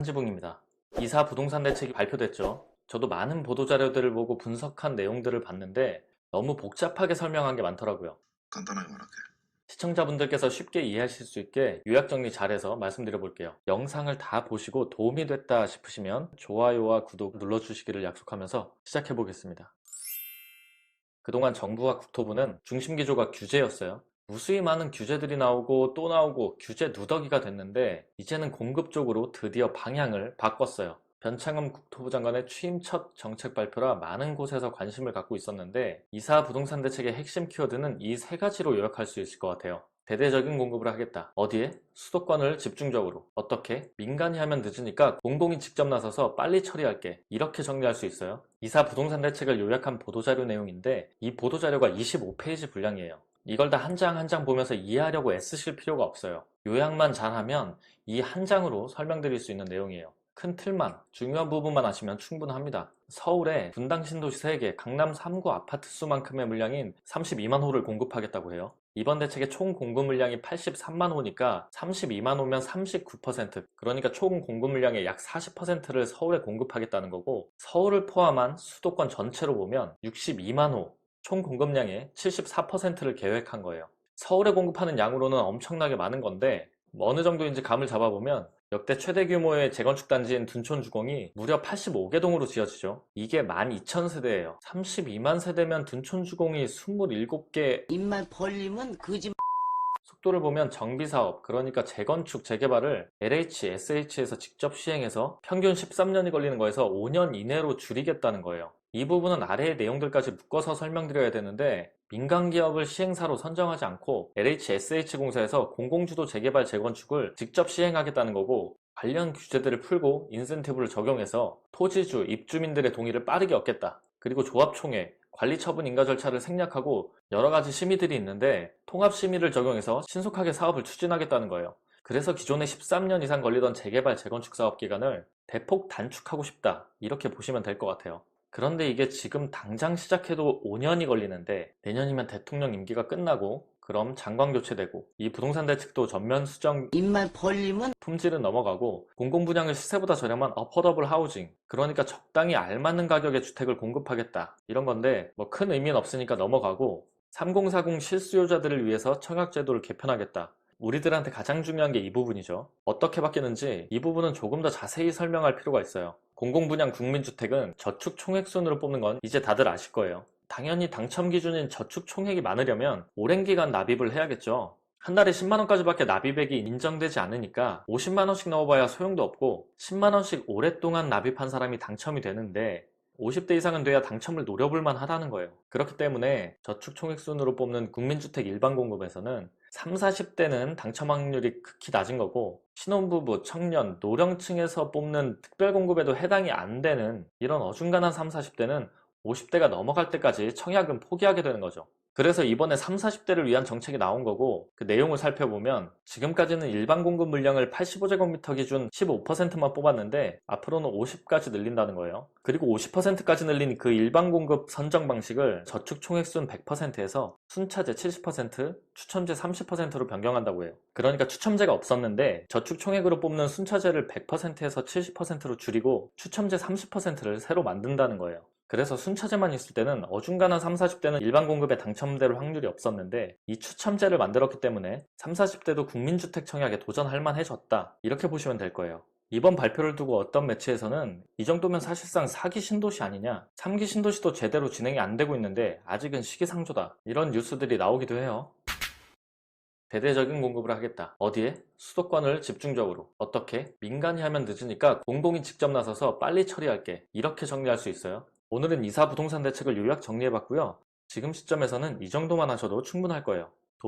한지붕입니다. 이사 부동산 대책이 발표됐죠. 저도 많은 보도자료들을 보고 분석한 내용들을 봤는데 너무 복잡하게 설명한 게 많더라고요. 간단하게 말할게. 시청자분들께서 쉽게 이해하실 수 있게 요약 정리 잘해서 말씀드려 볼게요. 영상을 다 보시고 도움이 됐다 싶으시면 좋아요와 구독 눌러주시기를 약속하면서 시작해 보겠습니다. 그동안 정부와 국토부는 중심 기조가 규제였어요. 무수히 많은 규제들이 나오고 또 나오고 규제 누더기가 됐는데 이제는 공급 쪽으로 드디어 방향을 바꿨어요. 변창흠 국토부 장관의 취임 첫 정책 발표라 많은 곳에서 관심을 갖고 있었는데 이사 부동산 대책의 핵심 키워드는 이 세 가지로 요약할 수 있을 것 같아요. 대대적인 공급을 하겠다. 어디에? 수도권을 집중적으로. 어떻게? 민간이 하면 늦으니까 공공이 직접 나서서 빨리 처리할게. 이렇게 정리할 수 있어요. 이사 부동산 대책을 요약한 보도자료 내용인데 이 보도자료가 25페이지 분량이에요. 이걸 다 한 장 한 장 보면서 이해하려고 애쓰실 필요가 없어요. 요약만 잘하면 이 한 장으로 설명드릴 수 있는 내용이에요. 큰 틀만, 중요한 부분만 아시면 충분합니다. 서울에 분당 신도시 3개, 강남 3구 아파트 수만큼의 물량인 32만 호를 공급하겠다고 해요. 이번 대책의 총 공급 물량이 83만 호니까 32만 호면 39%, 그러니까 총 공급 물량의 약 40%를 서울에 공급하겠다는 거고, 서울을 포함한 수도권 전체로 보면 62만 호, 총 공급량의 74%를 계획한 거예요. 서울에 공급하는 양으로는 엄청나게 많은 건데 어느 정도인지 감을 잡아보면 역대 최대 규모의 재건축 단지인 둔촌주공이 무려 85개 동으로 지어지죠. 이게 12,000세대예요. 32만 세대면 둔촌주공이 27개. 입만 벌리면 거짓. 속도를 보면 정비사업, 그러니까 재건축, 재개발을 LH, SH에서 직접 시행해서 평균 13년이 걸리는 거에서 5년 이내로 줄이겠다는 거예요. 이 부분은 아래의 내용들까지 묶어서 설명드려야 되는데 민간기업을 시행사로 선정하지 않고 LH, SH공사에서 공공주도 재개발, 재건축을 직접 시행하겠다는 거고, 관련 규제들을 풀고 인센티브를 적용해서 토지주, 입주민들의 동의를 빠르게 얻겠다. 그리고 조합총회, 관리처분 인가 절차를 생략하고 여러가지 심의들이 있는데 통합심의를 적용해서 신속하게 사업을 추진하겠다는 거예요. 그래서 기존에 13년 이상 걸리던 재개발, 재건축 사업 기간을 대폭 단축하고 싶다, 이렇게 보시면 될 것 같아요. 그런데 이게 지금 당장 시작해도 5년이 걸리는데 내년이면 대통령 임기가 끝나고 그럼 장관 교체되고 이 부동산 대책도 전면 수정, 입만 벌리면 품질은 넘어가고 공공분양을 시세보다 저렴한 어포더블 하우징, 그러니까 적당히 알맞는 가격의 주택을 공급하겠다, 이런 건데 뭐 큰 의미는 없으니까 넘어가고, 3040 실수요자들을 위해서 청약제도를 개편하겠다. 우리들한테 가장 중요한 게 이 부분이죠. 어떻게 바뀌는지 이 부분은 조금 더 자세히 설명할 필요가 있어요. 공공분양 국민주택은 저축 총액순으로 뽑는 건 이제 다들 아실 거예요. 당연히 당첨 기준인 저축 총액이 많으려면 오랜 기간 납입을 해야겠죠. 한 달에 10만원까지 밖에 납입액이 인정되지 않으니까 50만원씩 넣어봐야 소용도 없고 10만원씩 오랫동안 납입한 사람이 당첨이 되는데 50대 이상은 돼야 당첨을 노려볼만 하다는 거예요. 그렇기 때문에 저축 총액순으로 뽑는 국민주택 일반 공급에서는 30, 40대는 당첨 확률이 극히 낮은 거고, 신혼부부, 청년, 노령층에서 뽑는 특별공급에도 해당이 안 되는 이런 어중간한 30, 40대는 50대가 넘어갈 때까지 청약은 포기하게 되는 거죠. 그래서 이번에 30, 40대를 위한 정책이 나온 거고, 그 내용을 살펴보면 지금까지는 일반 공급 물량을 85제곱미터 기준 15%만 뽑았는데 앞으로는 50까지 늘린다는 거예요. 그리고 50%까지 늘린 그 일반 공급 선정 방식을 저축 총액순 100%에서 순차제 70%, 추첨제 30%로 변경한다고 해요. 그러니까 추첨제가 없었는데 저축 총액으로 뽑는 순차제를 100%에서 70%로 줄이고 추첨제 30%를 새로 만든다는 거예요. 그래서 순차제만 있을 때는 어중간한 30, 40대는 일반 공급에 당첨될 확률이 없었는데 이 추첨제를 만들었기 때문에 30, 40대도 국민주택 청약에 도전할 만해졌다, 이렇게 보시면 될 거예요. 이번 발표를 두고 어떤 매체에서는 이 정도면 사실상 4기 신도시 아니냐, 3기 신도시도 제대로 진행이 안 되고 있는데 아직은 시기상조다, 이런 뉴스들이 나오기도 해요. 대대적인 공급을 하겠다. 어디에? 수도권을 집중적으로. 어떻게? 민간이 하면 늦으니까 공공이 직접 나서서 빨리 처리할게, 이렇게 정리할 수 있어요. 오늘은 이사 부동산 대책을 요약 정리해봤고요. 지금 시점에서는 이 정도만 하셔도 충분할 거예요.